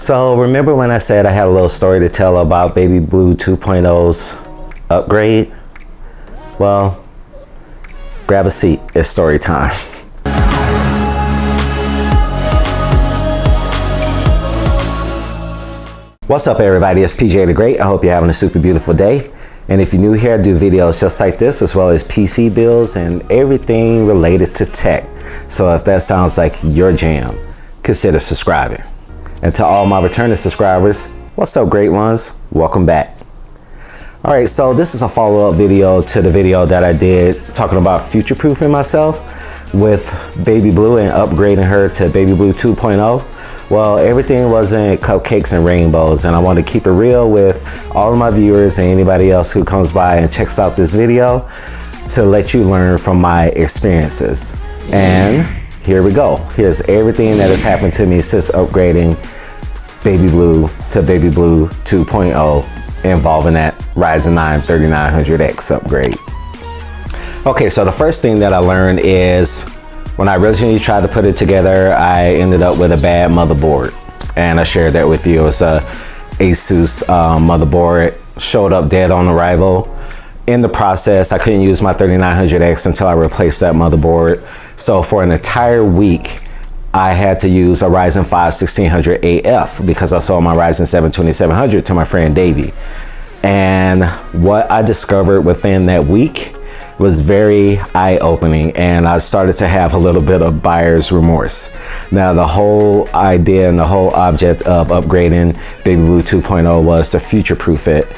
So remember when I said I had a little story to tell about Baby Blue 2.0's upgrade? Well, grab a seat, it's story time. What's up everybody, it's PJ the Great. I hope you're having a super beautiful day. And if you're new here, I do videos just like this, as well as PC builds and everything related to tech. So if that sounds like your jam, consider subscribing. And to all my returning subscribers, what's up great ones? Welcome back. All right, so this is a follow-up video to the video that I did talking about future-proofing myself with Baby Blue and upgrading her to Baby Blue 2.0. Well, everything wasn't cupcakes and rainbows, and I want to keep it real with all of my viewers and anybody else who comes by and checks out this video to let you learn from my experiences. And here we go. Here's everything that has happened to me since upgrading Baby Blue to Baby Blue 2.0 involving that Ryzen 9 3900X upgrade. Okay, so the first thing that I learned is when I originally tried to put it together, I ended up with a bad motherboard. And I shared that with you. It was a Asus motherboard, showed up dead on arrival. In the process, I couldn't use my 3900X until I replaced that motherboard. So for an entire week, I had to use a Ryzen 5 1600AF because I sold my Ryzen 7 2700 to my friend Davey. And what I discovered within that week was very eye-opening, and I started to have a little bit of buyer's remorse. Now, the whole idea and the whole object of upgrading Baby Blue 2.0 was to future-proof it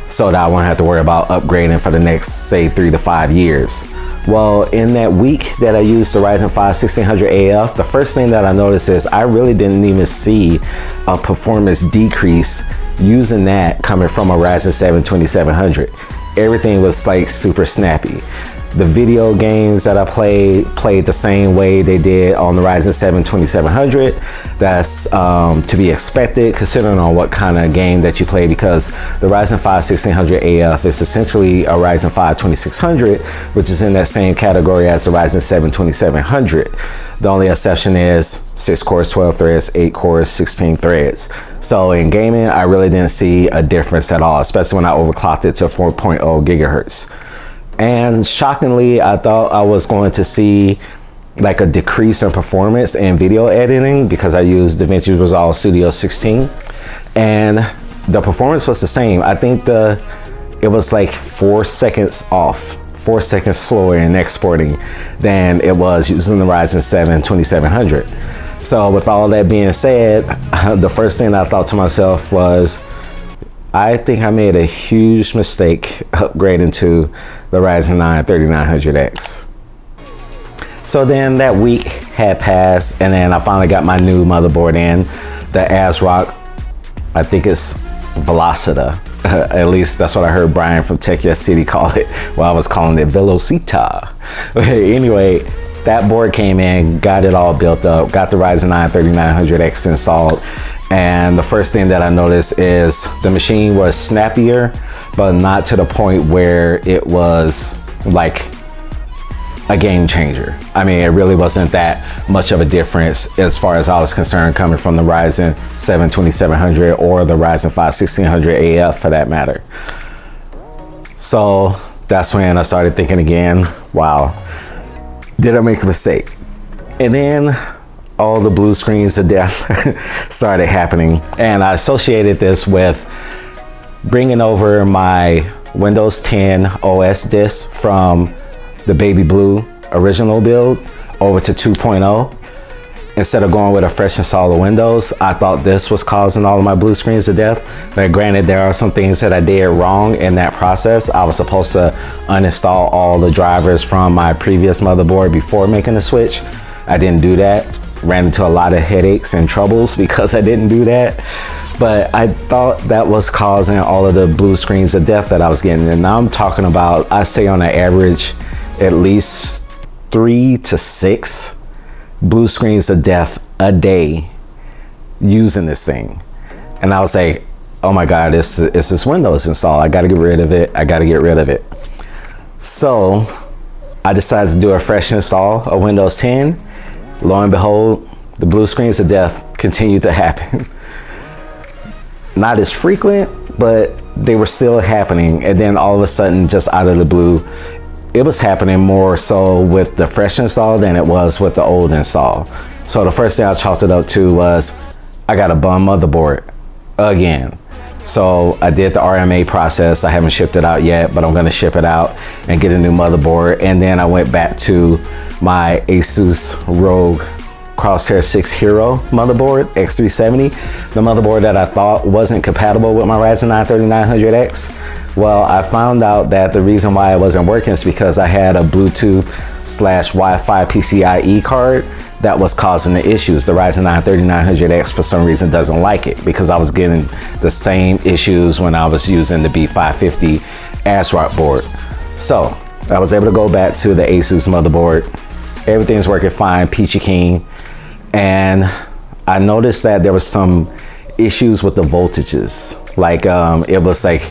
so that I won't have to worry about upgrading for the next, say, 3 to 5 years. Well, in that week that I used the Ryzen 5 1600AF, the first thing that I noticed is I really didn't even see a performance decrease using that coming from a Ryzen 7 2700. Everything was like super snappy. The video games that I played the same way they did on the Ryzen 7 2700. That's to be expected considering on what kind of game that you play, because the Ryzen 5 1600AF is essentially a Ryzen 5 2600, which is in that same category as the Ryzen 7 2700. The only exception is 6 cores, 12 threads, 8 cores, 16 threads. So in gaming, I really didn't see a difference at all, especially when I overclocked it to 4.0 gigahertz. And shockingly, I thought I was going to see like a decrease in performance in video editing because I used DaVinci Resolve Studio 16, and the performance was the same. I think it was like 4 seconds off, 4 seconds slower in exporting than it was using the Ryzen 7 2700. So with all that being said, the first thing I thought to myself was, I think I made a huge mistake upgrading to the Ryzen 9 3900X. So then that week had passed, and then I finally got my new motherboard in, the ASRock, I think it's Velocita. At least that's what I heard Brian from Tech Yes City call it. Well, I was calling it Velocita. Anyway, that board came in, got it all built up, got the Ryzen 9 3900X installed. And the first thing that I noticed is the machine was snappier, but not to the point where it was like a game changer. I mean, it really wasn't that much of a difference as far as I was concerned, coming from the Ryzen 7 2700 or the Ryzen 5 1600AF for that matter. So that's when I started thinking again, wow, did I make a mistake? And then all the blue screens of death started happening. And I associated this with bringing over my Windows 10 OS disk from the Baby Blue original build over to 2.0. Instead of going with a fresh install of Windows, I thought this was causing all of my blue screens of death. Now, granted, there are some things that I did wrong in that process. I was supposed to uninstall all the drivers from my previous motherboard before making the switch. I didn't do that. Ran into a lot of headaches and troubles because I didn't do that. But I thought that was causing all of the blue screens of death that I was getting. And now I'm talking about, I say on an average, at least 3 to 6 blue screens of death a day using this thing. And I was like, oh my God, it's this Windows install. I gotta get rid of it. I gotta get rid of it. So I decided to do a fresh install of Windows 10. Lo and behold, the blue screens of death continued to happen. not as frequent, but they were still happening. And then all of a sudden, just out of the blue, it was happening more so with the fresh install than it was with the old install. So the first thing I chalked it up to was I got a bum motherboard again. So I did the RMA process. I haven't shipped it out yet, but I'm going to ship it out and get a new motherboard. And then I went back to my Asus ROG Crosshair 6 Hero motherboard, X370, the motherboard that I thought wasn't compatible with my Ryzen 9 3900X. Well, I found out that the reason why it wasn't working is because I had a Bluetooth/Wi-Fi PCIe card that was causing the issues. The Ryzen 9 3900X for some reason doesn't like it, because I was getting the same issues when I was using the B550 ASRock board. So I was able to go back to the Asus motherboard. Everything's working fine, peachy keen. And I noticed that there was some issues with the voltages. Like it was like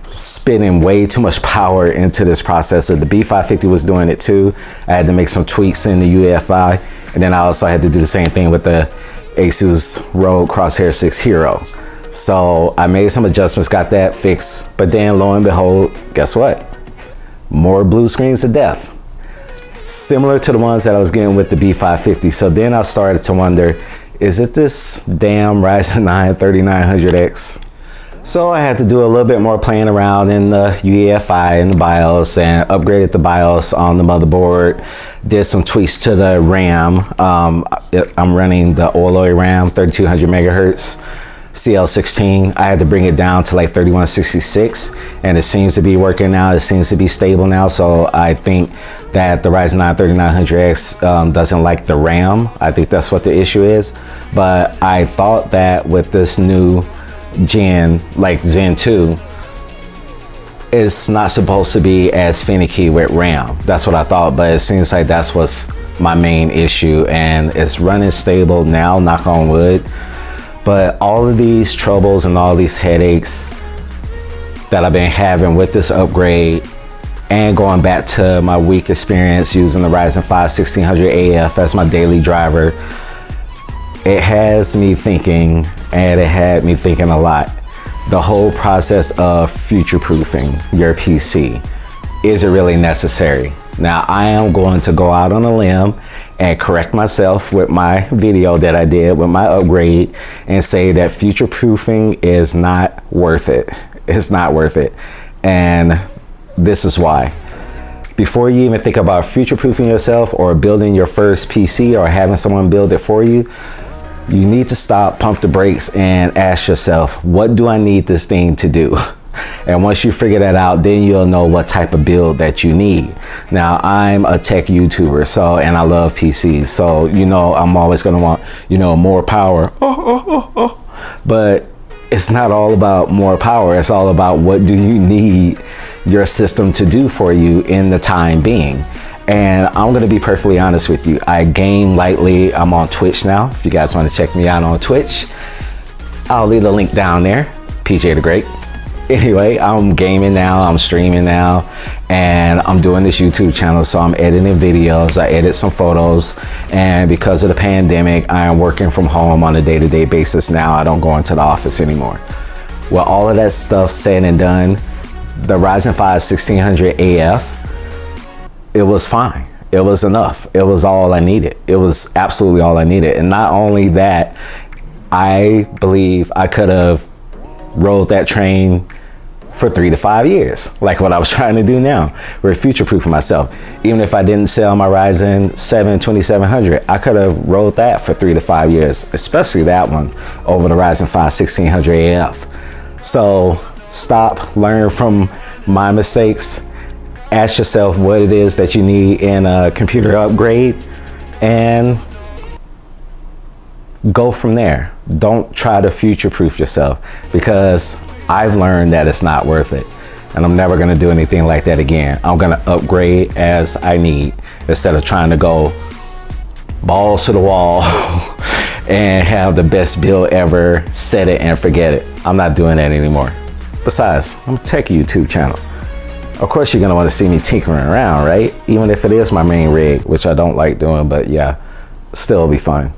spitting way too much power into this processor. The B550 was doing it too. I had to make some tweaks in the UEFI. And then I also had to do the same thing with the Asus ROG Crosshair 6 Hero. So I made some adjustments, got that fixed. But then lo and behold, guess what? More blue screens of death. Similar to the ones that I was getting with the B550. So then I started to wonder, is it this damn Ryzen 9 3900X? So I had to do a little bit more playing around in the UEFI and the BIOS, and upgraded the BIOS on the motherboard. Did some tweaks to the RAM. I'm running the Alloy RAM, 3200 megahertz. CL16. I had to bring it down to like 3166, and it seems to be working now. It seems to be stable now. So I think that the Ryzen 9 3900X doesn't like the RAM. I think that's what the issue is. But I thought that with this new Gen, like Gen 2, it's not supposed to be as finicky with RAM. That's what I thought, but it seems like that's what's my main issue, and it's running stable now, knock on wood. But all of these troubles and all these headaches that I've been having with this upgrade, and going back to my week experience using the Ryzen 5 1600AF as my daily driver, it has me thinking, and it had me thinking a lot. The whole process of future-proofing your PC, is it really necessary? Now, I am going to go out on a limb and correct myself with my video that I did with my upgrade, and say that future-proofing is not worth it. It's not worth it. And this is why. Before you even think about future-proofing yourself or building your first PC or having someone build it for you, you need to stop, pump the brakes, and ask yourself, what do I need this thing to do? And once you figure that out, then you'll know what type of build that you need. Now, I'm a tech YouTuber, so, and I love PCs, so, you know, I'm always going to want, you know, more power. But it's not all about more power. It's all about what do you need your system to do for you in the time being. And I'm going to be perfectly honest with you. I game lightly. I'm on Twitch now. If you guys want to check me out on Twitch, I'll leave the link down there. PJ the Great. Anyway, I'm gaming now, I'm streaming now, and I'm doing this YouTube channel, so I'm editing videos, I edit some photos, and because of the pandemic, I am working from home on a day-to-day basis now. I don't go into the office anymore. Well, all of that stuff said and done, the Ryzen 5 1600AF, it was fine. It was enough. It was all I needed. It was absolutely all I needed. And not only that, I believe I could have rode that train for 3 to 5 years, like what I was trying to do now. We're future-proofing myself. Even if I didn't sell my Ryzen 7 2700, I could have rode that for 3 to 5 years, especially that one over the Ryzen 5 1600AF. So stop, learn from my mistakes, ask yourself what it is that you need in a computer upgrade, and go from there. Don't try to future-proof yourself, because I've learned that it's not worth it, and I'm never going to do anything like that again. I'm going to upgrade as I need, instead of trying to go balls to the wall and have the best build ever, set it and forget it. I'm not doing that anymore. Besides, I'm a tech YouTube channel. Of course, you're going to want to see me tinkering around, right? Even if it is my main rig, which I don't like doing, but yeah, still be fun.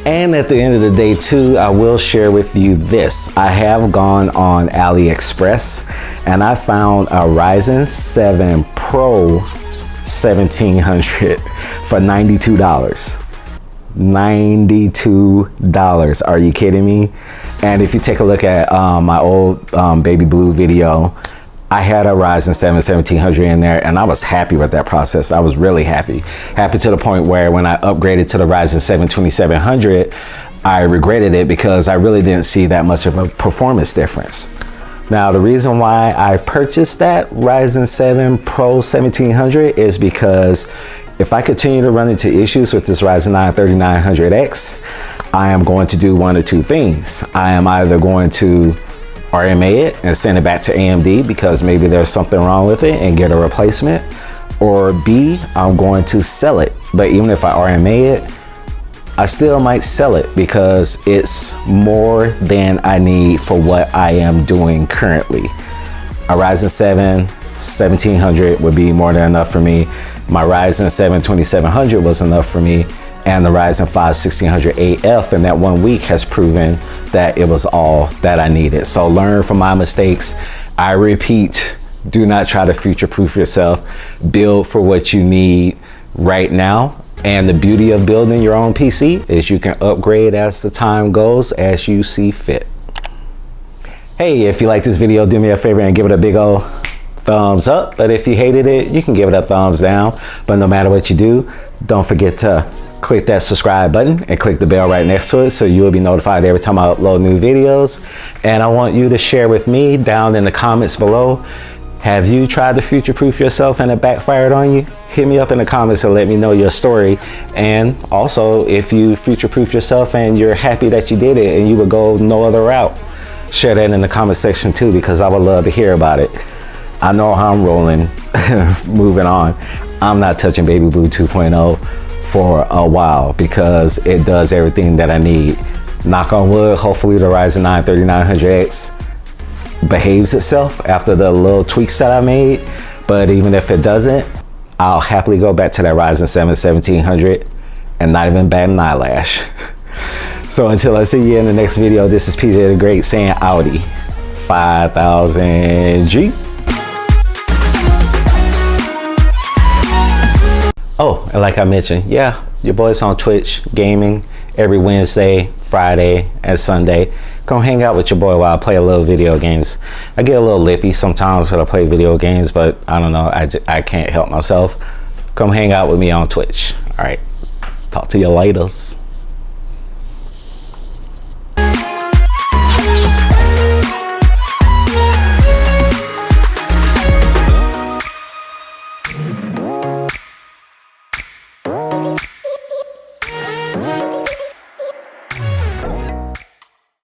And at the end of the day too, I will share with you this. I have gone on AliExpress and I found a Ryzen 7 Pro 1700 for $92. $92. Are you kidding me? And if you take a look at my old baby blue video, I had a Ryzen 7 1700 in there and I was happy with that process. I was really happy to the point where when I upgraded to the Ryzen 7 2700, I regretted it because I really didn't see that much of a performance difference. Now, the reason why I purchased that Ryzen 7 Pro 1700 is because if I continue to run into issues with this Ryzen 9 3900X, I am going to do one of two things. I am either going to RMA it and send it back to AMD because maybe there's something wrong with it and get a replacement, or B, I'm going to sell it. But even if I RMA it, I still might sell it because it's more than I need for what I am doing currently. A Ryzen 7 1700 would be more than enough for me. My Ryzen 7 2700 was enough for me, and the Ryzen 5 1600AF in that 1 week has proven that it was all that I needed. So learn from my mistakes. I repeat, do not try to future-proof yourself. Build for what you need right now. And the beauty of building your own PC is you can upgrade as the time goes, as you see fit. Hey, if you like this video, do me a favor and give it a big old thumbs up. But if you hated it, you can give it a thumbs down. But no matter what you do, don't forget to click that subscribe button and click the bell right next to it so you will be notified every time I upload new videos. And I want you to share with me down in the comments below, have you tried to future-proof yourself and it backfired on you? Hit me up in the comments and let me know your story. And also, if you future-proof yourself and you're happy that you did it and you would go no other route, share that in the comment section too, because I would love to hear about it. I know how I'm rolling. Moving on, I'm not touching Baby Blue 2.0 for a while because it does everything that I need. Knock on wood, hopefully the Ryzen 9 3900X behaves itself after the little tweaks that I made. But even if it doesn't, I'll happily go back to that Ryzen 7 1700 and not even bat an eyelash. So until I see you in the next video, this is PJ the Great saying Audi 5000G. Oh, and like I mentioned, yeah, your boy's on Twitch gaming every Wednesday, Friday, and Sunday. Come hang out with your boy while I play a little video games. I get a little lippy sometimes when I play video games, but I don't know, I can't help myself. Come hang out with me on Twitch. All right, talk to you later.